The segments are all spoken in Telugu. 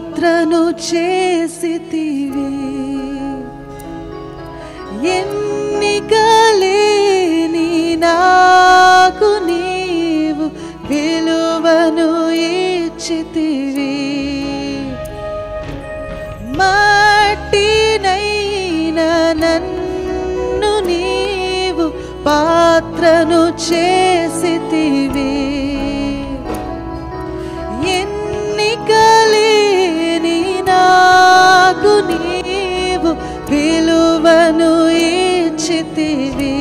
పాత్రను చేసితివి, ఎన్నికలేని నాకు నీవు విలువను ఇచ్చితివి. మట్టినైన నన్ను నీవు పాత్రను చేసితివి, ఎన్నికలేని నాకు నీవు విలువను ఇచ్చితివి.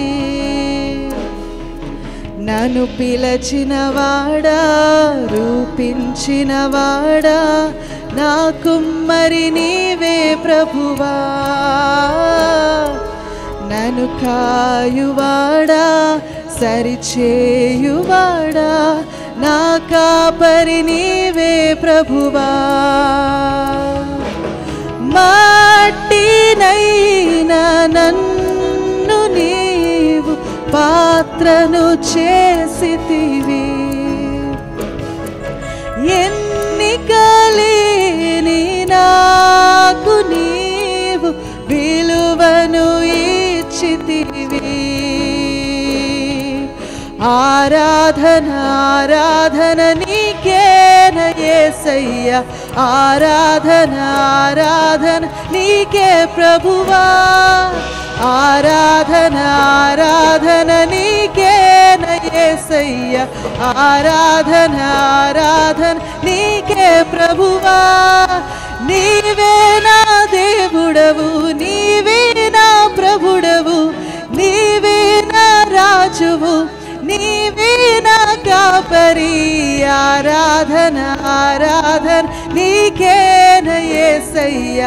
నన్ను పిలచినవాడా, రూపించినవాడా, నా కుమ్మరి నీవే ప్రభువా. నన్ను కాయువాడా, సరిచేయువాడా, నా కాపరి నీవే ప్రభువా. మట్టినైన నన్ను నీవు పాత్రను చేసితివి, ఎన్నికలేని నాకు నీవు విలువను ఇచ్చితివి. ఆరాధన ఆరాధన నీకేన యేసయ్య, ఆరాధన ఆరాధన నీకే ప్రభువా. ఆరాధన ఆరాధన నీకేన యేసయ్య, ఆరాధన ఆరాధన నీకే ప్రభువా. నీవే నా దేవుడవు, నీవే నా ప్రభుడవు, నీవే నా రాజువు, నీవే నా కాపరి. ఆరాధన ఆరాధన నీకేన యేసయ్య,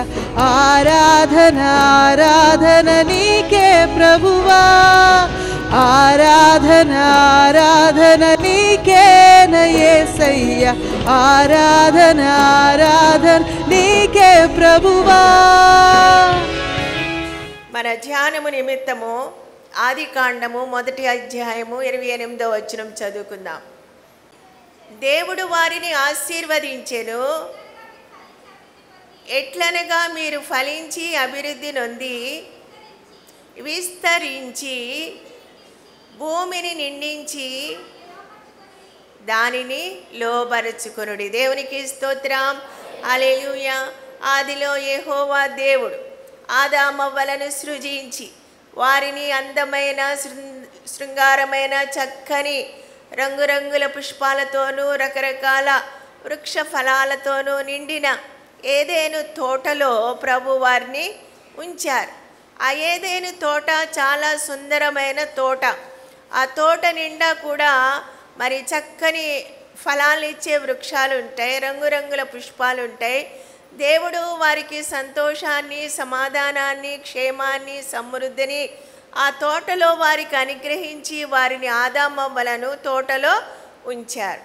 ఆరాధన ఆరాధన నీకే ప్రభువా. ఆరాధన ఆరాధన నీకేన యేసయ్య, ఆరాధన ఆరాధన నీకే ప్రభువా. మన ధ్యానము నిమిత్తము ఆదికాండము 1వ అధ్యాయము 28వ వచనం చదువుకుందాం. దేవుడు వారిని ఆశీర్వదించెను, ఎట్లనగా మీరు ఫలించి అభివృద్ధి నొంది విస్తరించి భూమిని నిండించి దానిని లోబరుచుకొనుడి. దేవునికి స్తోత్రం. హల్లెలూయా. ఆదిలో యెహోవా దేవుడు ఆదామవ్వలను సృజించి వారిని అందమైన శృంగారమైన చక్కని రంగురంగుల పుష్పాలతోనూ రకరకాల వృక్ష ఫలాలతోనూ నిండిన ఏదెను తోటలో ప్రభు వారిని ఉంచారు. ఆ ఏదెను తోట చాలా సుందరమైన తోట. ఆ తోట నిండా కూడా మరి చక్కని ఫలాలు ఇచ్చే వృక్షాలు ఉంటాయి, రంగురంగుల పుష్పాలు ఉంటాయి. దేవుడు వారికి సంతోషాన్ని, సమాధానాన్ని, క్షేమాన్ని, సమృద్ధిని ఆ తోటలో వారికి అనుగ్రహించి వారిని ఆదామవ్వలను తోటలో ఉంచారు.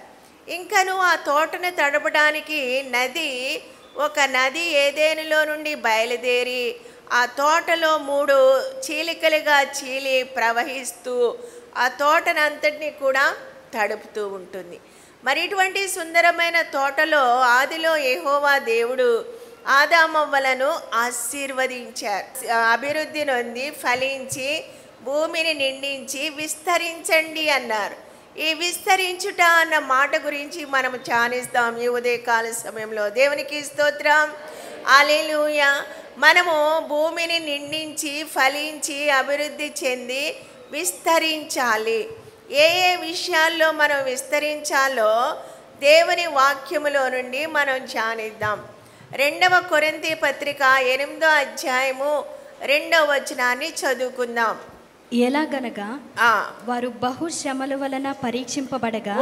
ఇంకను ఆ తోటను తడపడానికి ఒక నది ఏదెనులో నుండి బయలుదేరి ఆ తోటలో 3 చీలికలుగా చీలి ప్రవహిస్తూ ఆ తోటనంతటిని కూడా తడుపుతూ ఉంటుంది. మరి ఇటువంటి సుందరమైన తోటలో ఆదిలో యెహోవా దేవుడు ఆదామవ్వలను ఆశీర్వదించారు. అభివృద్ధి నొంది ఫలించి భూమిని నిండించి విస్తరించండి అన్నారు. ఈ విస్తరించుట అన్న మాట గురించి మనం ధ్యానిస్తాం ఈ ఉదయకాల సమయంలో. దేవునికి స్తోత్రం. హల్లెలూయా. మనము భూమిని నిండించి ఫలించి అభివృద్ధి చెంది విస్తరించాలి. ఏ ఏ విషయాల్లో మనం విస్తరించాలో దేవుని వాక్యములో నుండి మనం ధ్యానిద్దాం. 2వ కొరింథీ పత్రిక 8వ అధ్యాయము 2వ వచనాన్ని చదువుకుందాం. ఎలాగనగా వారు బహుశ్రమల వలన పరీక్షింపబడగా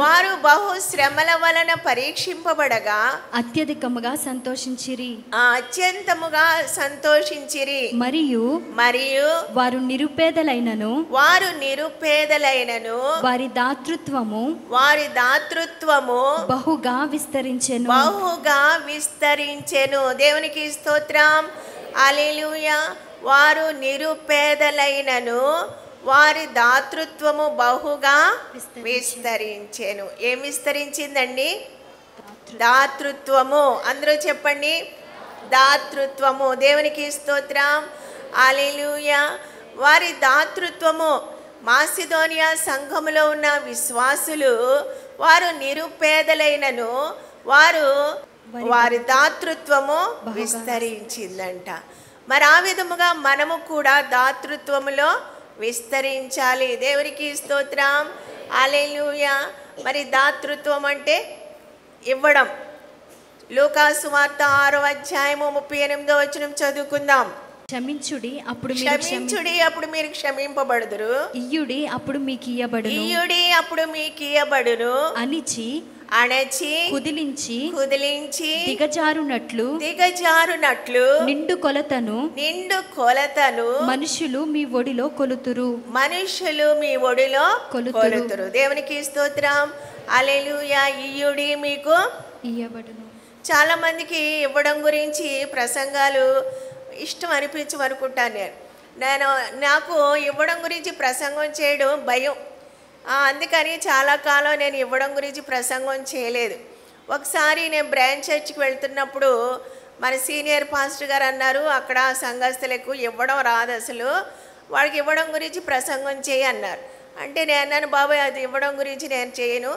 అత్యధికముగా సంతోషించిరి. మరియు వారు నిరుపేదలైనను వారి దాతృత్వము బహుగా విస్తరించెను. దేవునికి స్తోత్రం. హల్లెలూయా. వారు నిరుపేదలైనను వారి దాతృత్వము బహుగా విస్తరించెను. ఏం విస్తరించిందండి? దాతృత్వము. అందరూ చెప్పండి, దాతృత్వము. దేవునికి స్తోత్రం. హల్లెలూయా. వారి దాతృత్వము. మాసిదోనియా సంఘములో ఉన్న విశ్వాసులు వారు నిరుపేదలైనను వారి దాతృత్వము విస్తరించిందంట. మరి ఆ విధముగా మనము కూడా దాతృత్వములో విస్తరించాలి. దేవునికి స్తోత్రం. హల్లెలూయా. మరి దాతృత్వం అంటే ఇవ్వడం. లూకాసు వార్త 6వ అధ్యాయము 38వ వచనం చదువుకుందాం. క్షమించుడి అప్పుడు మీరు క్షమింపబడుదురు. ఇయ్యుడి అప్పుడు మీకు ఇయ్యబడును. అణచి కుదిలించి దిగజారునట్లు నిండు కొలతను మనుషులు మీ ఒడిలో కొలుతురు. దేవునికి స్తోత్రం. హల్లెలూయా. ఇయ్యుడి మీకు ఇయ్యబడును. చాలా మందికి ఇవ్వడం గురించి ప్రసంగాలు ఇష్టం అనిపించమనుకుంటాను. నాకు ఇవ్వడం గురించి ప్రసంగం చేయడం భయం. అందుకని చాలా కాలం నేను ఇవ్వడం గురించి ప్రసంగం చేయలేదు. ఒకసారి నేను బ్రాంచ్ చర్చ్కి వెళ్తున్నప్పుడు మన సీనియర్ పాస్టర్ గారు అన్నారు, అక్కడ సంఘస్థులకు ఇవ్వడం రాదు, అసలు వాళ్ళకి ఇవ్వడం గురించి ప్రసంగం చేయి అన్నారు. అంటే నేను అన్నాను, బాబాయ్ అది ఇవ్వడం గురించి నేను చేయను,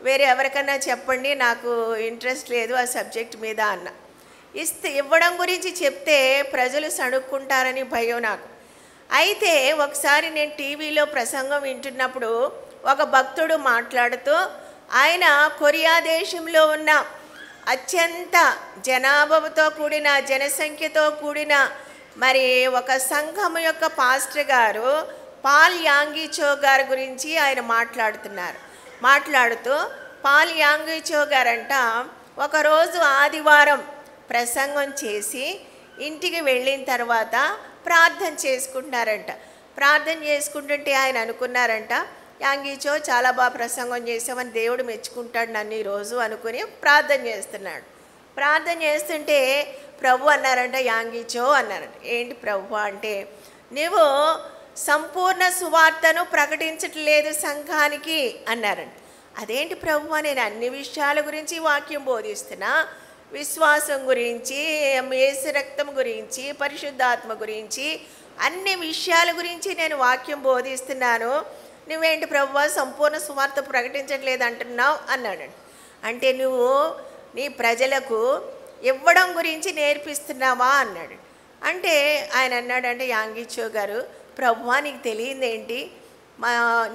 వేరే ఎవరికన్నా చెప్పండి, నాకు ఇంట్రెస్ట్ లేదు ఆ సబ్జెక్ట్ మీద అన్న. ఇవ్వడం గురించి చెప్తే ప్రజలు సణుక్కుంటారని భయం నాకు. అయితే ఒకసారి నేను టీవీలో ప్రసంగం వింటున్నప్పుడు ఒక భక్తుడు మాట్లాడుతూ ఆయన కొరియా దేశంలో ఉన్న అత్యంత జనాభాతో కూడిన జనసంఖ్యతో కూడిన మరి ఒక సంఘము యొక్క పాస్టర్ గారు పాల్ యాంగిచో గారి గురించి ఆయన మాట్లాడుతూ పాల్ యాంగిచో గారంట ఒకరోజు ఆదివారం ప్రసంగం చేసి ఇంటికి వెళ్ళిన తర్వాత ప్రార్థన చేసుకుంటున్నారంట. ప్రార్థన చేసుకుంటుంటే ఆయన అనుకున్నారంట, యాంగిచో చాలా బాగా ప్రసంగం చేసామని దేవుడు మెచ్చుకుంటాడు నన్ను ఈరోజు అనుకుని ప్రార్థన చేస్తున్నాడు. ప్రార్థన చేస్తుంటే ప్రభు అన్నారంట, యాంగిచో అన్నారంట. ఏంటి ప్రభు అంటే, నువ్వు సంపూర్ణ సువార్తను ప్రకటించట్లేదు సంఘానికి అన్నారంట. అదేంటి ప్రభు, నేను అన్ని విషయాల గురించి వాక్యం బోధిస్తున్నా, విశ్వాసం గురించి, యేసు రక్తం గురించి, పరిశుద్ధాత్మ గురించి, అన్ని విషయాల గురించి నేను వాక్యం బోధిస్తున్నాను, నువ్వేంటి ప్రభువా సంపూర్ణ సువార్త ప్రకటించట్లేదు అంటున్నావు అన్నాడు. అంటే నువ్వు నీ ప్రజలకు ఇవ్వడం గురించి నేర్పిస్తున్నావా అన్నాడు. అంటే ఆయన అన్నాడంటే, యాంగిచో గారు, ప్రభువా నీకు తెలియదేంటి,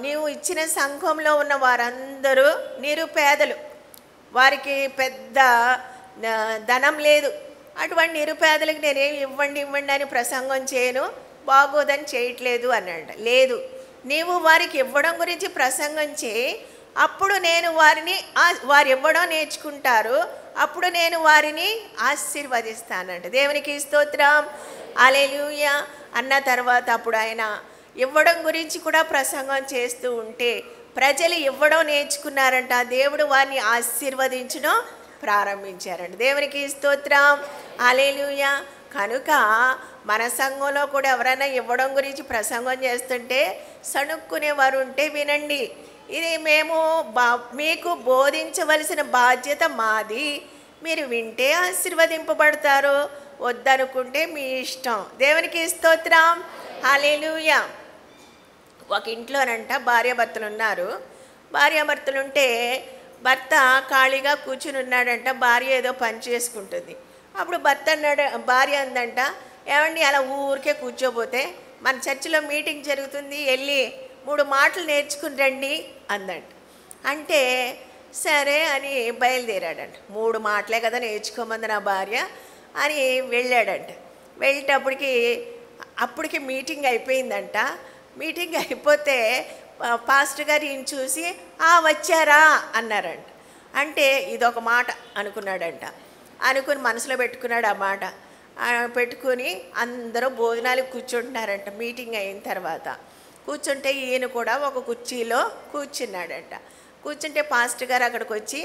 నీవు ఇచ్చిన సంఘంలో ఉన్న వారందరూ నిరుపేదలు, వారికి పెద్ద ధనం లేదు, అటువంటి నిరుపేదలకు నేనేమి ఇవ్వండి అని ప్రసంగం చేయను, బాగోదని చేయట్లేదు అన్నాడు. లేదు, నీవు వారికి ఇవ్వడం గురించి ప్రసంగం చేయి, అప్పుడు నేను వారు ఇవ్వడం నేర్చుకుంటారు, అప్పుడు నేను వారిని ఆశీర్వదిస్తానంట. దేవునికి స్తోత్రం. హల్లెలూయా. అన్న తర్వాత అప్పుడు ఆయన ఇవ్వడం గురించి కూడా ప్రసంగం చేస్తూ ఉంటే ప్రజలు ఇవ్వడం నేర్చుకున్నారంట. దేవుడు వారిని ఆశీర్వదించడం ప్రారంభించారంట. దేవునికి స్తోత్రం. హల్లెలూయా. కనుక మన సంఘంలో కూడా ఎవరైనా ఇవ్వడం గురించి ప్రసంగం చేస్తుంటే సణుక్కునేవారు ఉంటే వినండి, ఇది మేము మీకు బోధించవలసిన బాధ్యత మాది, మీరు వింటే ఆశీర్వదింపబడతారు, వద్దనుకుంటే మీ ఇష్టం. దేవునికి స్తోత్రం. హల్లెలూయా. ఒక ఇంట్లోనంట భార్యాభర్తలు ఉన్నారు. భార్యాభర్తలు ఉంటే భర్త ఖాళీగా కూర్చుని ఉన్నాడంట, భార్య ఏదో పని చేసుకుంటుంది. అప్పుడు భార్య అందంట, ఏమండి అలా ఊరికే కూర్చోపోతే మన చర్చిలో మీటింగ్ జరుగుతుంది, వెళ్ళి 3 మాటలు నేర్చుకుని రండి అందంట. అంటే సరే అని బయలుదేరాడంట. 3 మాటలే కదా నేర్చుకోమంది నా భార్య అని వెళ్ళాడంట. అప్పటికి మీటింగ్ అయిపోయిందంట. మీటింగ్ అయిపోతే పాస్టర్ గారు ఈయన చూసి వచ్చారా అన్నారంట. అంటే ఇదొక మాట అనుకున్నాడంట. అనుకుని మనసులో పెట్టుకున్నాడు ఆ మాట. పెట్టుకుని అందరూ భోజనాలకు కూర్చుంటున్నారంట. మీటింగ్ అయిన తర్వాత కూర్చుంటే ఈయన కూడా ఒక కుర్చీలో కూర్చున్నాడంట. కూర్చుంటే పాస్టర్ గారు అక్కడికి వచ్చి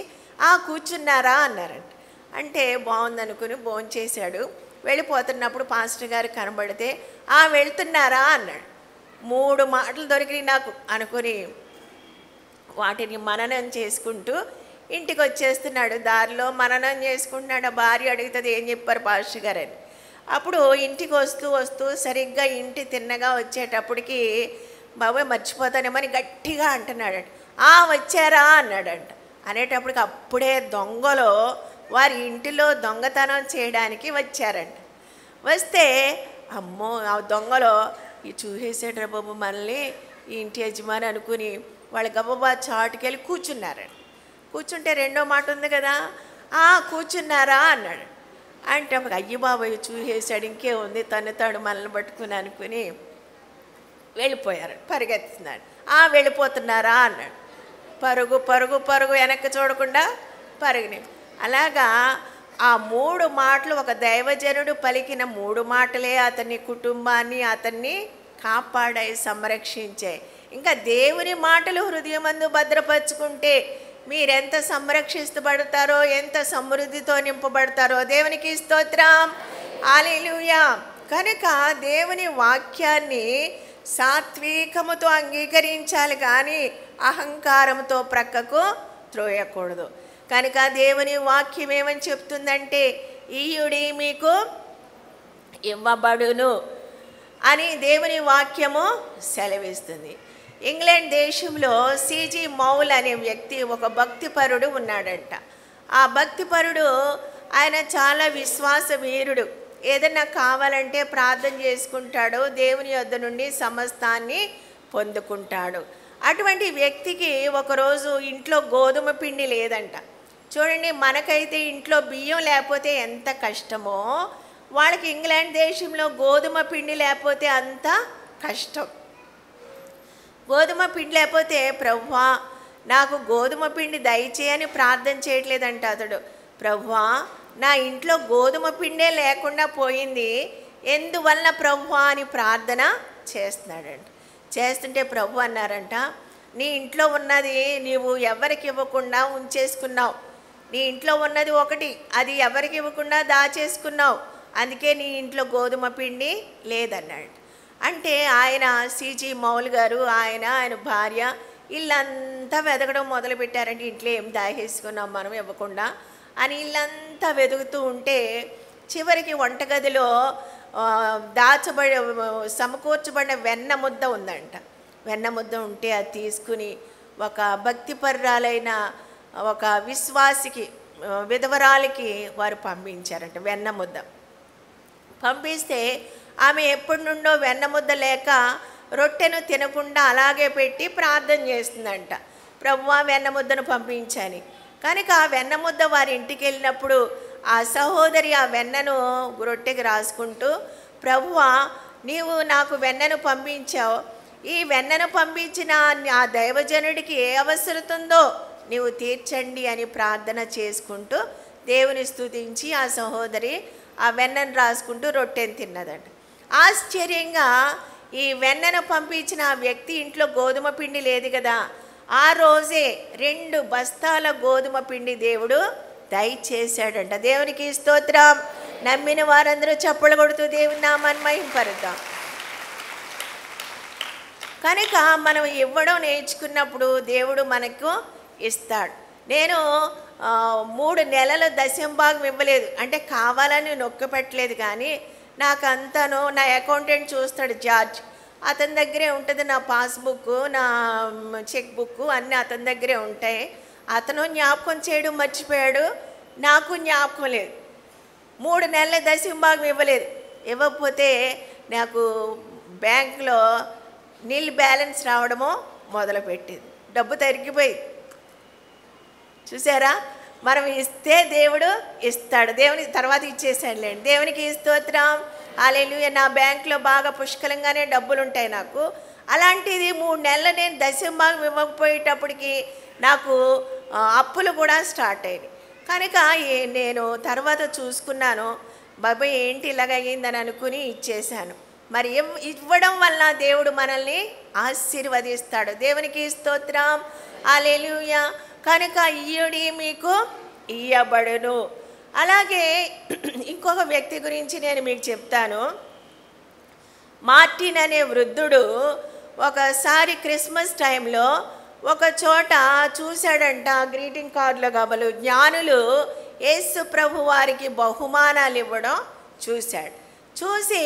కూర్చున్నారా అన్నారంట. అంటే బాగుందనుకుని భోంచేశాడు. వెళ్ళిపోతున్నప్పుడు పాస్టర్ గారు కనబడితే వెళ్తున్నారా అన్నాడు. 3 మాటలు దొరికినాయి నాకు అనుకుని వాటిని మననం చేసుకుంటూ ఇంటికి వచ్చేస్తున్నాడు. దారిలో మననం చేసుకుంటున్నాడు. ఆ భార్య అడుగుతుంది, ఏం చెప్పారు పాస్టర్ గారు అని. అప్పుడు ఇంటికి వస్తూ వస్తూ సరిగ్గా ఇంటి తిన్నగా వచ్చేటప్పటికి బాబాయ్ మర్చిపోతానేమని గట్టిగా అంటున్నాడంట. వచ్చారా అన్నాడంట. అనేటప్పటికి అప్పుడే దొంగలో వారి ఇంటిలో దొంగతనం చేయడానికి వచ్చారంట. వస్తే అమ్మో ఆ దొంగలో చూసేసాడు బాబు మనల్ని ఈ ఇంటి యజమాని అనుకుని వాళ్ళు గబబా చాటుకెళ్ళి కూర్చున్నారండి. కూర్చుంటే రెండో మాట ఉంది కదా, కూర్చున్నారా అన్నాడు. అంటే అప్పుడు అయ్యి బాబాయ్ చూసేసాడు, ఇంకే ఉంది తను మనల్ని పట్టుకుని అనుకుని వెళ్ళిపోయారు. పరిగెత్తున్నాడు. వెళ్ళిపోతున్నారా అన్నాడు. పరుగు పరుగు పరుగు వెనక్కి చూడకుండా పరుగుని. అలాగా ఆ 3 మాటలు ఒక దైవజనుడు పలికిన 3 మాటలే అతని కుటుంబాన్ని అతన్ని కాపాడాయి, సంరక్షించాయి. ఇంకా దేవుని మాటలు హృదయమందు భద్రపరుచుకుంటే మీరెంత సంరక్షిస్తబడతారో, ఎంత సమృద్ధితో నింపబడతారో. దేవునికి స్తోత్రం, హల్లెలూయా. కనుక దేవుని వాక్యాన్ని సాత్వికముతో అంగీకరించాలి కానీ అహంకారంతో ప్రక్కకు త్రోయకూడదు. కనుక దేవుని వాక్యం ఏమని చెప్తుందంటే, ఈయుడి మీకు ఇవ్వబడును అని దేవుని వాక్యము సెలవిస్తుంది. ఇంగ్లాండ్ దేశంలో సిజి మౌల్ అనే వ్యక్తి ఒక భక్తిపరుడు ఉన్నాడంట. ఆ భక్తిపరుడు ఆయన చాలా విశ్వాస వీరుడు. ఏదైనా కావాలంటే ప్రార్థన చేసుకుంటాడు, దేవుని యొద్ద నుండి సమస్తాన్ని పొందుకుంటాడు. అటువంటి వ్యక్తికి ఒకరోజు ఇంట్లో గోధుమ పిండి లేదంట. చూడండి, మనకైతే ఇంట్లో బియ్యం లేకపోతే ఎంత కష్టమో, వాళ్ళకి ఇంగ్లాండ్ దేశంలో గోధుమ పిండి లేకపోతే అంత కష్టం. గోధుమ పిండి లేకపోతే ప్రభువా నాకు గోధుమ పిండి దయచేయని ప్రార్థన చేయట్లేదంట అతడు. ప్రభువా నా ఇంట్లో గోధుమ పిండే లేకుండా పోయింది, ఎందువల్ల ప్రభువా అని ప్రార్థన చేస్తున్నాడంట. చేస్తుంటే ప్రభు అన్నారంట, నీ ఇంట్లో ఉన్నది నీవు ఎవరికి ఇవ్వకుండా ఉంచేసుకున్నావు. నీ ఇంట్లో ఉన్నది ఒకటి, అది ఎవరికి ఇవ్వకుండా దాచేసుకున్నావు, అందుకే నీ ఇంట్లో గోధుమ పిండి లేదన్నాడు. అంటే ఆయన సిజి మౌల్ గారు ఆయన భార్య ఇల్లంతా వెతకడం మొదలుపెట్టారంటే, ఇంట్లో ఏం దాచేసుకున్నాం మనం ఇవ్వకుండా అని ఇల్లంతా వెతుకుతూ ఉంటే చివరికి వంటగదిలో సమకూర్చబడిన వెన్న ముద్ద ఉందంట. వెన్న ముద్ద ఉంటే అది తీసుకుని ఒక భక్తిపరురాలైన ఒక విశ్వాసికి, విధవరాలికి వారు పంపించారంట. వెన్న ముద్ద పంపిస్తే ఆమె ఎప్పటి నుండో వెన్న ముద్ద లేక రొట్టెను తినకుండా అలాగే పెట్టి ప్రార్థన చేస్తుందంట, ప్రభువా వెన్న ముద్దను పంపించని. కనుక ఆ వెన్న ముద్ద వారి ఇంటికి వెళ్ళినప్పుడు ఆ సహోదరి ఆ వెన్నను రొట్టెకి రాసుకుంటూ, ప్రభువా నీవు నాకు వెన్నను పంపించావు, ఈ వెన్నను పంపించిన ఆ దైవజనుడికి ఏ అవసరం ఉందో నీవు తీర్చండి అని ప్రార్థన చేసుకుంటూ దేవుని స్తుతించి ఆ సహోదరి ఆ వెన్నను రాసుకుంటూ రొట్టెని తిన్నదంట. ఆశ్చర్యంగా ఈ వెన్నను పంపించిన ఆ వ్యక్తి ఇంట్లో గోధుమ పిండి లేదు కదా, ఆ రోజే 2 బస్తాల గోధుమ పిండి దేవుడు దయచేశాడంట. దేవునికి స్తోత్రం. నమ్మిన వారందరూ చప్పలు కొడుతూ దేవుని నామాన్ని మహింపరుద్దాం. కనుక మనం ఇవ్వడం నేర్చుకున్నప్పుడు దేవుడు మనకు ఇస్తాడు. నేను 3 నెలల దశంభాగం ఇవ్వలేదు అంటే కావాలని నొక్కిపెట్టలేదు, కానీ నాకు అంతాను నా అకౌంటెంట్ చూస్తాడు జార్జ్, అతని దగ్గరే ఉంటుంది నా పాస్బుక్, నా చెక్ బుక్ అన్నీ అతని దగ్గరే ఉంటాయి. అతను జ్ఞాపకం చేయడం మర్చిపోయాడు, నాకు జ్ఞాపకం లేదు. 3 నెలల దశంభాగం ఇవ్వలేదు. ఇవ్వకపోతే నాకు బ్యాంకులో నిల్ బ్యాలెన్స్ రావడమో మొదలుపెట్టింది, డబ్బు తరిగిపోయింది. చూసారా, మనం ఇస్తే దేవుడు ఇస్తాడు. దేవుని తర్వాత ఇచ్చేసాడులేండి. దేవునికి స్తోత్రం, హల్లెలూయా. నా బ్యాంకులో బాగా పుష్కలంగానే డబ్బులు ఉంటాయి నాకు. అలాంటిది 3 నెలలు నేను దశంభాగం ఇవ్వకపోయేటప్పటికి నాకు అప్పులు కూడా స్టార్ట్ అయ్యాయి. కనుక నేను తర్వాత చూసుకున్నాను, బాబాయ్ ఏంటి ఇలాగ అయ్యిందని అనుకుని ఇచ్చేశాను. మరి ఇవ్వడం వల్ల దేవుడు మనల్ని ఆశీర్వదిస్తాడు. దేవునికి స్తోత్రం, హల్లెలూయా. కనుక ఈయుడి మీకు ఇయ్యబడును. అలాగే ఇంకొక వ్యక్తి గురించి నేను మీకు చెప్తాను. మార్టిన్ అనే వృద్ధుడు ఒకసారి క్రిస్మస్ టైంలో ఒక చోట చూశాడంట గ్రీటింగ్ కార్డుల గబలు జ్ఞానులు యేసు ప్రభు వారికి బహుమానాలు ఇవ్వడం చూశాడు. చూసి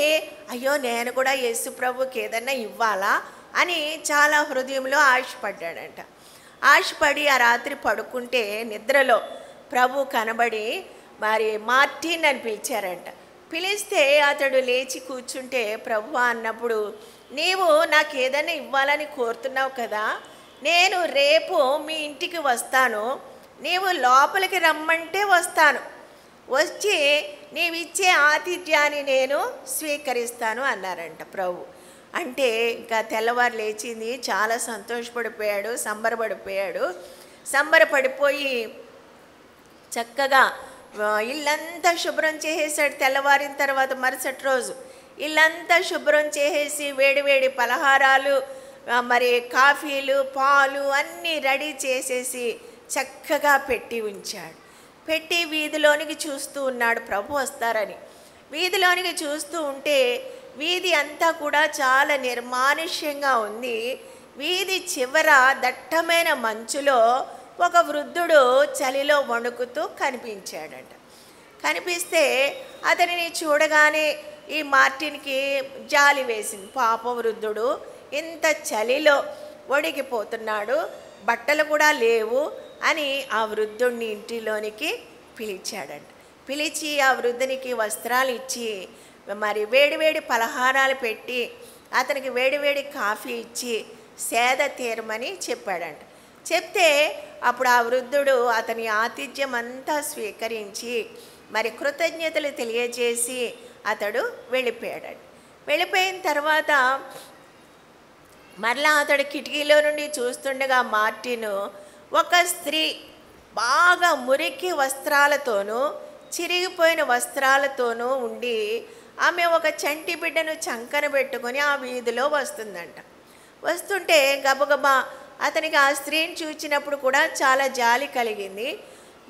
అయ్యో నేను కూడా యేసు ప్రభుకి ఏదన్నా ఇవ్వాలా అని చాలా హృదయంలో ఆశపడ్డాడంట. ఆశపడి ఆ రాత్రి పడుకుంటే నిద్రలో ప్రభు కనబడి మరి మార్టిన్ అని పిలిచారంట. పిలిస్తే అతడు లేచి కూర్చుంటే ప్రభు అన్నప్పుడు, నీవు నాకు ఏదైనా ఇవ్వాలని కోరుతున్నావు కదా, నేను రేపు మీ ఇంటికి వస్తాను, నీవు లోపలికి రమ్మంటే వస్తాను, వచ్చి నీవిచ్చే ఆతిథ్యాన్ని నేను స్వీకరిస్తాను అన్నారంట ప్రభు. అంటే ఇంకా తెల్లవారు లేచింది, చాలా సంతోషపడిపోయాడు, సంబరపడిపోయి చక్కగా ఇల్లంతా శుభ్రం చేసేసాడు. తెల్లవారిన తర్వాత మరుసటి రోజు ఇల్లంతా శుభ్రం చేసేసి వేడివేడి పలహారాలు మరి కాఫీలు పాలు అన్నీ రెడీ చేసేసి చక్కగా పెట్టి ఉంచాడు. పెట్టి వీధిలోనికి చూస్తూ ఉన్నాడు ప్రభు వస్తారని. వీధిలోనికి చూస్తూ ఉంటే వీధి అంతా కూడా చాలా నిర్మానుష్యంగా ఉంది. వీధి చివర దట్టమైన మంచులో ఒక వృద్ధుడు చలిలో వణుకుతూ కనిపించాడంట. కనిపిస్తే అతనిని చూడగానే ఈ మార్టిన్కి జాలి వేసింది. పాప వృద్ధుడు ఇంత చలిలో వణికిపోతున్నాడు, బట్టలు కూడా లేవు అని ఆ వృద్ధుడిని ఇంటిలోనికి పిలిచాడంట. పిలిచి ఆ వృద్ధునికి వస్త్రాలు ఇచ్చి మరి వేడివేడి పలహారాలు పెట్టి అతనికి వేడివేడి కాఫీ ఇచ్చి సేద తీరమని చెప్పాడంట. చెప్తే అప్పుడు ఆ వృద్ధుడు అతని ఆతిథ్యం అంతా స్వీకరించి మరి కృతజ్ఞతలు తెలియజేసి అతడు వెళ్ళిపోయాడు. వెళ్ళిపోయిన తర్వాత మరలా అతడు కిటికీలో నుండి చూస్తుండగా మార్టిను ఒక స్త్రీ బాగా మురికి వస్త్రాలతోనూ చిరిగిపోయిన వస్త్రాలతోనూ ఉండి ఆమె ఒక చంటి బిడ్డను చంకన పెట్టుకొని ఆ వీధిలో వస్తుందంట. వస్తుంటే గబగబా అతనికి ఆ స్త్రీని చూచినప్పుడు కూడా చాలా జాలి కలిగింది.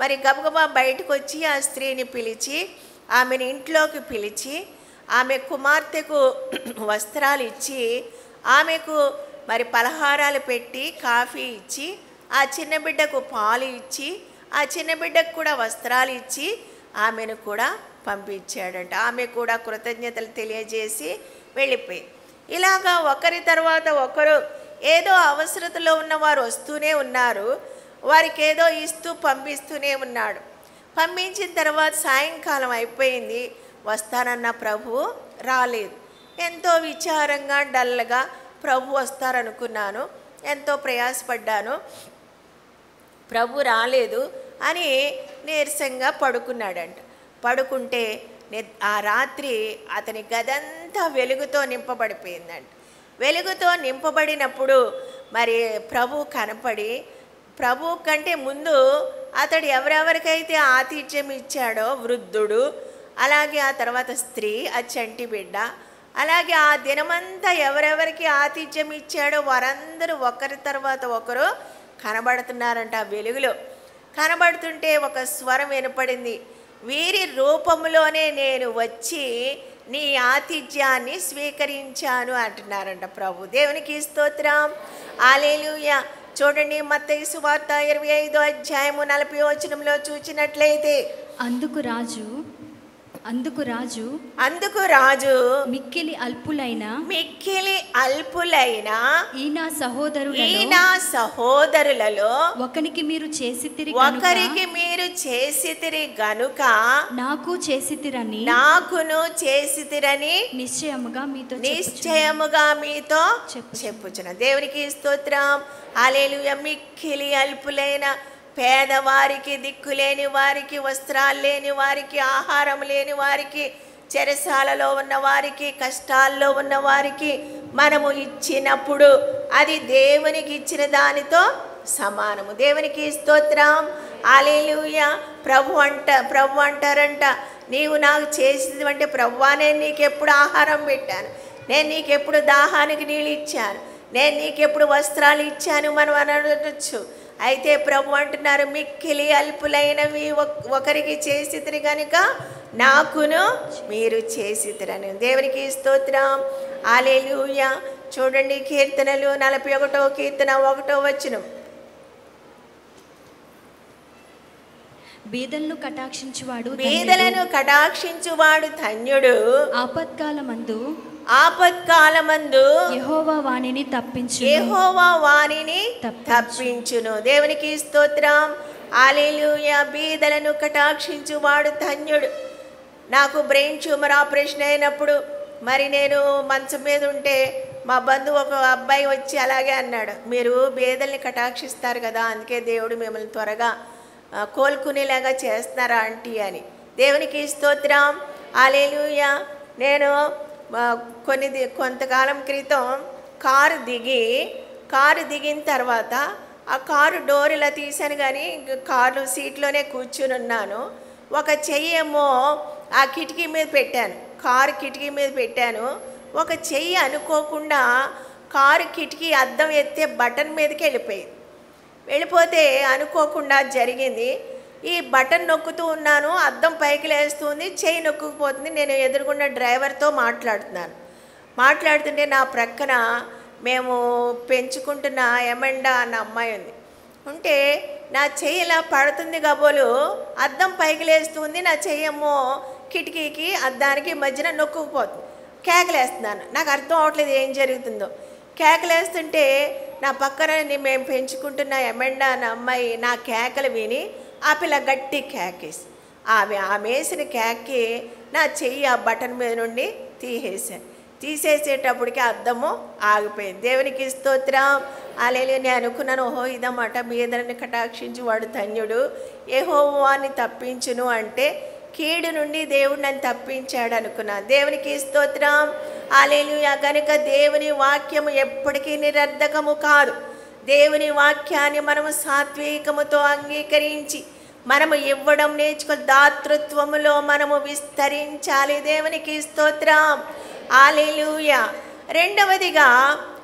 మరి గబగబా బయటకు వచ్చి ఆ స్త్రీని పిలిచి ఆమెను ఇంట్లోకి పిలిచి ఆమె కుమార్తెకు వస్త్రాలు ఇచ్చి ఆమెకు మరి పలహారాలు పెట్టి కాఫీ ఇచ్చి ఆ చిన్న బిడ్డకు పాలు ఇచ్చి ఆ చిన్న బిడ్డకు కూడా వస్త్రాలు ఇచ్చి ఆమెను కూడా పంపించాడంట. ఆమె కూడా కృతజ్ఞతలు తెలియజేసి వెళ్ళిపోయి ఇలాగా ఒకరి తర్వాత ఒకరు ఏదో అవసరతలో ఉన్నవారు వస్తూనే ఉన్నారు. వారికి ఏదో ఇస్తూ పంపిస్తూనే ఉన్నాడు. పంపించిన తర్వాత సాయంకాలం అయిపోయింది, వస్తానన్న ప్రభువు రాలేదు. ఎంతో విచారంగా డల్గా ప్రభు వస్తారనుకున్నాను, ఎంతో ప్రయాసపడ్డాను, ప్రభు రాలేదు అని నీరసంగా పడుకున్నాడంట. పడుకుంటే ఆ రాత్రి అతని గదంతా వెలుగుతో నింపబడిపోయిందంట. వెలుగుతో నింపబడినప్పుడు మరి ప్రభు కనపడి ప్రభు కంటే ముందు అతడు ఎవరెవరికైతే ఆతిథ్యం ఇచ్చాడో వృద్ధుడు, అలాగే ఆ తర్వాత స్త్రీ, ఆ చంటి బిడ్డ, అలాగే ఆ దినమంతా ఎవరెవరికి ఆతిథ్యం ఇచ్చాడో వారందరూ ఒకరి తర్వాత ఒకరు కనబడుతున్నారంట. ఆ వెలుగులో కనబడుతుంటే ఒక స్వరం వినపడింది, వీరి రూపంలోనే నేను వచ్చి నీ ఆతిథ్యాన్ని స్వీకరించాను అంటున్నారంట ప్రభు. దేవునికి స్తోత్రం, హల్లెలూయా. చూడండి మత్తయి సువార్త 25వ అధ్యాయము 40వ వచనంలో చూచినట్లయితే అందుకు రాజు మిక్కిలి అల్పులైన ఈ నా సహోదరులలో ఒకరికి మీరు చేసితిరి గనుక నాకును చేసితిరని నిశ్చయముగా మీతో చెప్పుచున్నా. దేవునికి స్తోత్రం, హల్లెలూయా. మిక్కిలి అల్పులైన పేదవారికి, దిక్కులేని వారికి, వస్త్రాలు లేని వారికి, ఆహారం లేని వారికి, చెరసాలలో ఉన్న వారికి, కష్టాల్లో ఉన్న వారికి మనము ఇచ్చినప్పుడు అది దేవునికి ఇచ్చిన దానితో సమానము. దేవునికి స్తోత్రం, హల్లెలూయా. ప్రభు అంటారంట, నీవు నాకు చేసేది అంటే ప్రభువా, నేను నీకెప్పుడు ఆహారం పెట్టాను, నేను నీకెప్పుడు దాహానికి నీళ్ళు ఇచ్చాను, నేను నీకెప్పుడు వస్త్రాలు ఇచ్చాను మనం అనవచ్చు. అయితే ప్రభు అంటున్నారు, మిక్కిలి అల్పులైనవి ఒకరికి చేసితిరి కనుక నాకును మీరు చేసితిరని. దేవునికి స్తోత్రం, హల్లెలూయా. చూడండి, కీర్తనలు 41వ కీర్తన 1వ వచనం. బీదలను కటాక్షించువాడు బీదలను కటాక్షించువాడు ధన్యుడు. ఆపత్కాలమందు యెహోవా వానిని తప్పించును. యెహోవా వానిని తప్పించును. దేవునికి స్తోత్రం. హల్లెలూయా. బీదలను కటాక్షించువాడు ధన్యుడు. నాకు బ్రెయిన్ ట్యూమర్ ఆపరేషన్ అయినప్పుడు మరి నేను మంచం మీద ఉంటే మా బంధువు ఒక అబ్బాయి వచ్చి అలాగే అన్నాడు, మీరు బీదల్ని కటాక్షిస్తారు కదా, అందుకే దేవుడు మిమ్మల్ని త్వరగా కోలుకునేలాగా చేస్తున్నారా ఆంటీ అని. దేవునికి స్తోత్రం. హల్లెలూయా. నేను కొంతకాలం క్రితం కారు దిగిన తర్వాత ఆ కారు డోర్ ఇలా తీసాను, కానీ కారు సీట్లోనే కూర్చుని ఉన్నాను. ఒక చెయ్యేమో ఆ కిటికీ మీద పెట్టాను, కారు కిటికీ మీద పెట్టాను. ఒక చెయ్యి అనుకోకుండా కారు కిటికీ అద్దం ఎత్తే బటన్ మీదకి వెళ్ళిపోతే అనుకోకుండా జరిగింది. ఈ బటన్ నొక్కుతూ ఉన్నాను, అద్దం పైకి లేస్తుంది, చెయ్యి నొక్కుపోతుంది. నేను ఎదురుగున్న డ్రైవర్తో మాట్లాడుతుంటే నా ప్రక్కన మేము పెంచుకుంటున్న ఎమండా అన్న అమ్మాయి ఉంటే నా చెయ్యి ఇలా పడుతుంది కాబోలు, అద్దం పైకి లేస్తుంది, నా చెయ్యేమో కిటికీకి అద్దానికి మధ్యన నొక్కుకుపోతుంది. కేకలేస్తున్నాను, నాకు అర్థం అవట్లేదు ఏం జరుగుతుందో. కేకలేస్తుంటే నా పక్కన మేము పెంచుకుంటున్న ఎమండా అన్న అమ్మాయి నా కేకలు విని ఆ పిల్ల గట్టి కేకేసి ఆమె వేసిన కేక్కి నా చెయ్యి ఆ బటన్ మీద నుండి తీసేసేటప్పటికి అద్దము ఆగిపోయింది. దేవునికి స్తోత్రం. హల్లెలూయా. నేను అనుకున్నాను, ఓహో ఇదన్నమాట బీదలను కటాక్షించి వాడు ధన్యుడు, యెహోవాని తప్పించును అంటే కీడు నుండి దేవుడు నన్ను తప్పించాడు అనుకున్నాను. దేవునికి స్తోత్రం. హల్లెలూయా. కనుక దేవుని వాక్యము ఎప్పటికీ నిరర్ధకము కాదు. దేవుని వాక్యాన్ని మనము సాత్వికముతో అంగీకరించి మనము ఇవ్వడం నేర్చుకుని దాతృత్వములో మనము విస్తరించాలి. దేవునికి స్తోత్రం. హల్లెలూయా. రెండవదిగా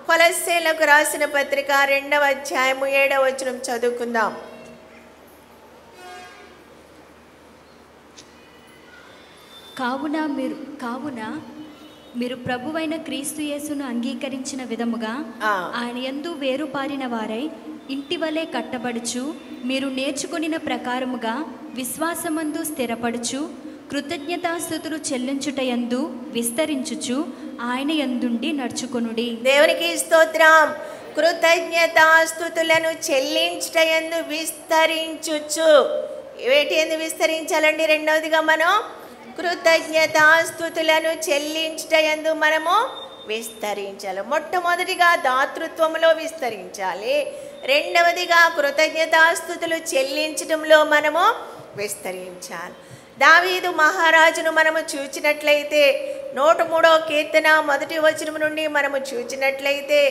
కొలస్సీలకు రాసిన పత్రిక 2వ అధ్యాయము 7వ వచనం చదువుకుందాం. కావున మీరు ప్రభువైన క్రీస్తు యేసును అంగీకరించిన విధముగా ఆయన యందు వేరుపారిన వారై ఇంటి వలె కట్టబడుచు, మీరు నేర్చుకొనిన ప్రకారముగా విశ్వాసమందు స్థిరపడుచు, కృతజ్ఞతాస్తుతులు చెల్లించుటయందు విస్తరించుచు ఆయన యందుండి నడుచుకొనుడి. దేవునికి స్తోత్రం. కృతజ్ఞతాస్తుతులను చెల్లించుటయందు విస్తరించుచు. వేటి ఎందు విస్తరించాలండి? రెండవదిగా మనం కృతజ్ఞతాస్తుతులను చెల్లించుటయందు మనము విస్తరించాలి. మొట్టమొదటిగా దాతృత్వంలో విస్తరించాలి. రెండవదిగా కృతజ్ఞతాస్తుతులు చెల్లించడంలో మనము విస్తరించాలి. దావీదు మహారాజును మనము చూచినట్లయితే 103వ కీర్తన 1వ వచనం నుండి మనము చూచినట్లయితే,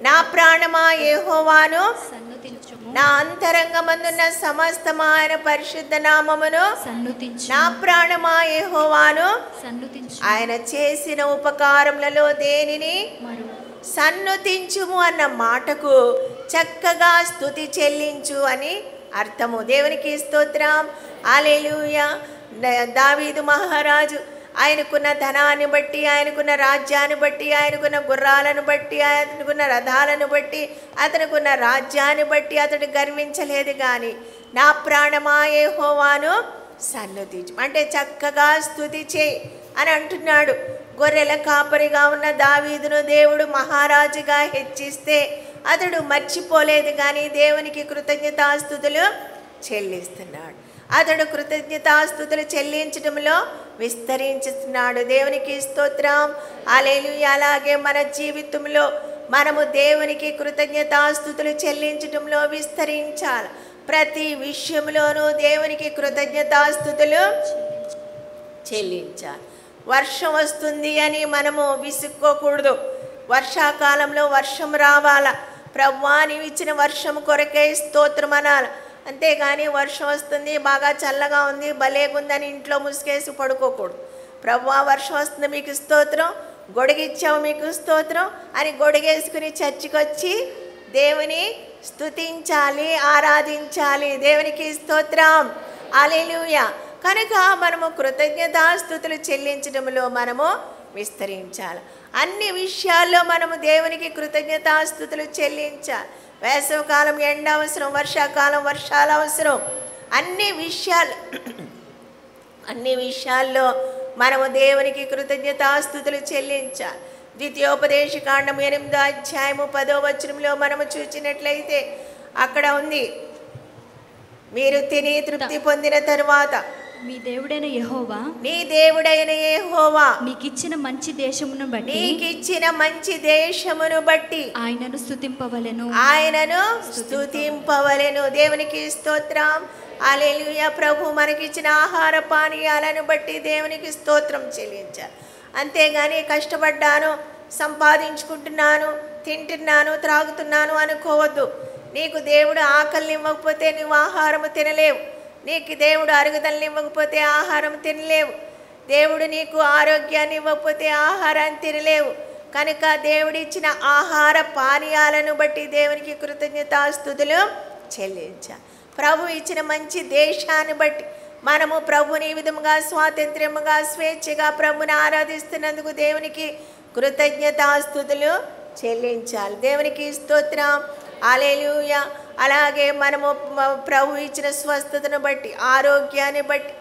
నా ప్రాణమా యెహోవాను, నా అంతరంగమందున్న సమస్తము ఆయన పరిశుద్ధ నామమును సన్నుతించు. నా ప్రాణమా యెహోవాను సన్నుతించు. ఆయన చేసిన ఉపకారములలో దేనిని సన్నుతించుము అన్న మాటకు చక్కగా స్తుతి చెల్లించు అని అర్థము. దేవునికి స్తోత్రం. హల్లెలూయా. దావీదు మహారాజు ఆయనకున్న ధనాన్ని బట్టి, ఆయనకున్న రాజ్యాన్ని బట్టి, ఆయనకున్న గుర్రాలను బట్టి, ఆయనకున్న రథాలను బట్టి, అతనుకున్న రాజ్యాన్ని బట్టి అతడు గర్వించలేదు. కానీ నా ప్రాణమా యెహోవాను సన్నుతించు అంటే చక్కగా స్తుతి చేయి అని అంటున్నాడు. గొర్రెల కాపరిగా ఉన్న దావీదును దేవుడు మహారాజుగా హెచ్చిస్తే అతడు మర్చిపోలేదు, కానీ దేవునికి కృతజ్ఞతాస్తుతులు చెల్లిస్తున్నాడు. అతడు కృతజ్ఞతాస్తుతులు చెల్లించడంలో విస్తరించుతున్నాడు. దేవునికి స్తోత్రం. హల్లెలూయా. అలాగే మన జీవితంలో మనము దేవునికి కృతజ్ఞతాస్తుతులు చెల్లించడంలో విస్తరించాలి. ప్రతి విషయంలోనూ దేవునికి కృతజ్ఞతాస్తుతులు చెల్లించాలి. వర్షం వస్తుంది అని మనము విసుక్కోకూడదు. వర్షాకాలంలో వర్షం రావాలా, ప్రభువా నీవు ఇచ్చిన వర్షం కొరకే స్తోత్రం అనాలి. అంతేగాని వర్షం వస్తుంది, బాగా చల్లగా ఉంది, భలేగుందని ఇంట్లో ముసుగేసి పడుకోకూడదు. ప్రభువా వర్షం వస్తుంది మీకు స్తోత్రం, గొడుగిచ్చావు మీకు స్తోత్రం అని గొడుగేసుకుని చర్చికి వచ్చి దేవుని స్తుతించాలి, ఆరాధించాలి. దేవునికి స్తోత్రం. హల్లెలూయా. కనుక మనము కృతజ్ఞతాస్తుతులు చెల్లించడంలో మనము విస్తరించాలి. అన్ని విషయాల్లో మనము దేవునికి కృతజ్ఞతాస్తుతులు చెల్లించాలి. వేసవికాలం ఎండ అవసరం, వర్షాకాలం వర్షాలు అవసరం. అన్ని విషయాల్లో మనము దేవునికి కృతజ్ఞతాస్తుతులు చెల్లించాలి. ద్వితీయోపదేశకాండం 8వ అధ్యాయము 10వ వచనంలో మనము చూసినట్లయితే అక్కడ ఉంది, మీరు తిని తృప్తి పొందిన తరువాత మీ దేవుడైన యెహోవా, నీ దేవుడైన యెహోవా నీకిచ్చిన మంచి దేశమును బట్టి ఆయనను స్తుతింపవలెను. దేవునికి స్తోత్రం. హల్లెలూయా. ప్రభు మనకిచ్చిన ఆహార పానీయాలను బట్టి దేవునికి స్తోత్రం చెల్లించాలి. అంతేగాని కష్టపడ్డాను, సంపాదించుకుంటున్నాను, తింటున్నాను, త్రాగుతున్నాను అనుకోవద్దు. నీకు దేవుడు ఆకలిని ఇవ్వకపోతే నువ్వు ఆహారము తినలేవు. నీకు దేవుడు అరుగుదలని ఇవ్వకపోతే ఆహారం తినలేవు. దేవుడు నీకు ఆరోగ్యాన్ని ఇవ్వకపోతే ఆహారాన్ని తినలేవు. కనుక దేవుడిచ్చిన ఆహార పానీయాలను బట్టి దేవునికి కృతజ్ఞతాస్తుతులు చెల్లించాలి. ప్రభు ఇచ్చిన మంచి దేశాన్ని బట్టి మనము ప్రభుని ఈ విధముగా స్వాతంత్ర్యముగా స్వేచ్ఛగా ప్రభుని ఆరాధిస్తున్నందుకు దేవునికి కృతజ్ఞతాస్తుతులు చెల్లించాలి. దేవునికి స్తోత్రం. హల్లెలూయా. అలాగే మనము ప్రభు ఇచ్చిన స్వస్థతను బట్టి, ఆరోగ్యాన్ని బట్టి,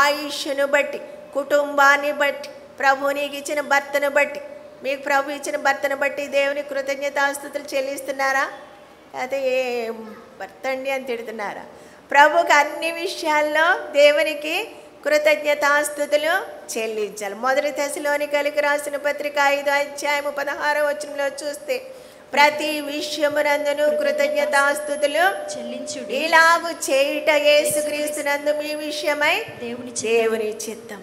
ఆయుష్ను బట్టి, కుటుంబాన్ని బట్టి, ప్రభు నీకు ఇచ్చిన భర్తను బట్టి, మీకు ప్రభు ఇచ్చిన భర్తను బట్టి దేవుని కృతజ్ఞతాస్తుతులు చెల్లిస్తున్నారా? అయితే ఏ భర్త అండి అని తిడుతున్నారా? ప్రభుకి అన్ని విషయాల్లో దేవునికి కృతజ్ఞతాస్తుతులు చెల్లించాలి. 1 తెస్సలోనికైలకు రాసిన పత్రిక 5వ అధ్యాయము 16వ వచనంలో చూస్తే, ప్రతి విషయమునందును కృతజ్ఞతాస్తుతులు చెల్లించుడి, ఇలాగు చేయుట యేసుక్రీస్తునందు మీ విషయమై దేవుని చిత్తం.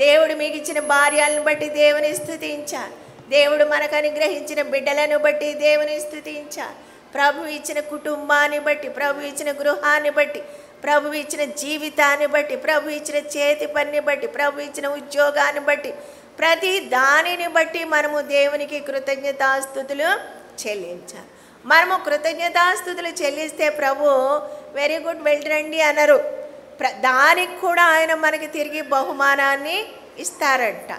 దేవుడు మీకు ఇచ్చిన భార్యలను బట్టి దేవుని స్తుతించాలి. దేవుడు మనకు అనుగ్రహించిన బిడ్డలను బట్టి దేవుని స్తుతించాలి. ప్రభు ఇచ్చిన కుటుంబాన్ని బట్టి, ప్రభు ఇచ్చిన గృహాన్ని బట్టి, ప్రభు ఇచ్చిన జీవితాన్ని బట్టి, ప్రభు ఇచ్చిన చేతి పనిని బట్టి, ప్రభు ఇచ్చిన ఉద్యోగాన్ని బట్టి, ప్రతి దానిని బట్టి మనము దేవునికి కృతజ్ఞతాస్తుతులు చెల్లించాలి. మనము కృతజ్ఞతాస్తుతులు చెల్లిస్తే ప్రభు వెరీ గుడ్ వెళ్ళరండి అనరు. దానికి కూడా ఆయన మనకి తిరిగి బహుమానాన్ని ఇస్తారంట.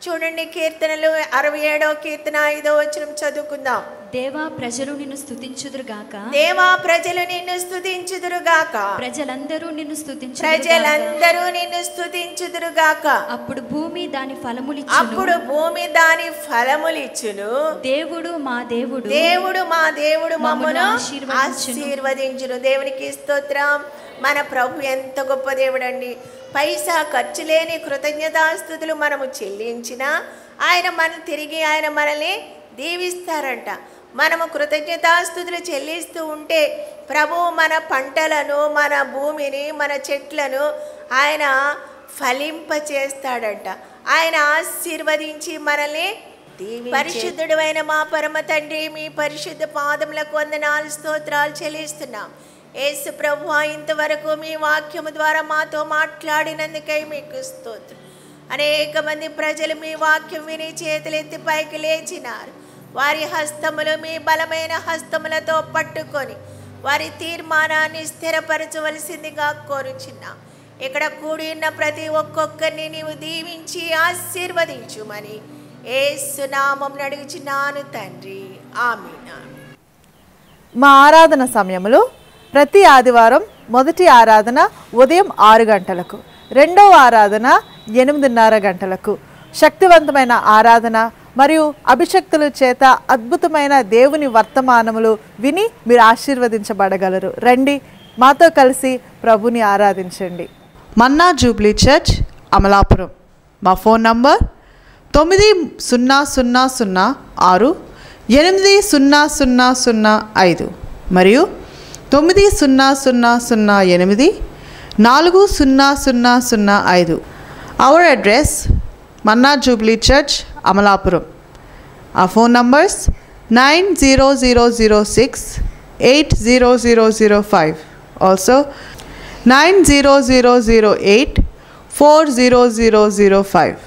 చూడండి, కీర్తనలు 67వ కీర్తన 5వ వచనం చదువుకుందాం. దేవా ప్రజలు నిన్ను స్తుతించుదురుగాక, దేవా ప్రజలు నిన్ను స్తుతించుదురుగాక, ప్రజలందరూ నిన్ను స్తుతించుదురుగాక. అప్పుడు భూమి దాని ఫలములిచ్చును. దేవుడు మా దేవుడు మమ్మను ఆశీర్వదించును. దేవునికి స్తోత్రం. మన ప్రభు ఎంత గొప్ప దేవుడు అండి. పైసా ఖర్చు లేని కృతజ్ఞతాస్తుతులు మనము చెల్లించినా ఆయన మనల్ని దీవిస్తారంట. మనము కృతజ్ఞతాస్తుతులు చెల్లిస్తూ ఉంటే ప్రభువు మన పంటలను, మన భూమిని, మన చెట్లను ఆయన ఫలింపచేస్తాడంట. ఆయన ఆశీర్వదించి మనల్ని పరిశుద్ధుడు అయిన మా పరమ తండ్రి, మీ పరిశుద్ధ పాదములకు వందనాలు స్తోత్రాలు చెల్లిస్తున్నాం. యేసు ప్రభువా, ఇంతవరకు మీ వాక్యము ద్వారా మాతో మాట్లాడినందుకై మీకు స్తోత్రం. అనేక మంది ప్రజలు మీ వాక్యం విని చేతులెత్తి పైకి లేచినారు. వారి హస్తములు మీ బలమైన హస్తములతో పట్టుకొని వారి తీర్మానాన్ని స్థిరపరచవలసిందిగా కోరుచున్నాం. ఇక్కడ కూడి ఉన్న ప్రతి ఒక్కొక్కరిని నీవు దీవించి ఆశీర్వదించుమని యేసు నామమున అడుగుచున్నాను తండ్రి, ఆమేన్. మా ఆరాధన సమయములు ప్రతి ఆదివారం మొదటి ఆరాధన ఉదయం 6 గంటలకు, రెండవ ఆరాధన 8:30 గంటలకు. శక్తివంతమైన ఆరాధన మరియు అభిషక్తుల చేత అద్భుతమైన దేవుని వర్తమానములు విని మీరు ఆశీర్వదించబడగలరు. రండి, మాతో కలిసి ప్రభుని ఆరాధించండి. మన్నా జూబ్లీ చర్చ్, అమలాపురం. మా ఫోన్ నంబర్ 9006 800005 మరియు 9008400005. Our address, Manna Jubilee Church, Amalapuram. Our phone numbers 90006 80005. Also 90008 40005.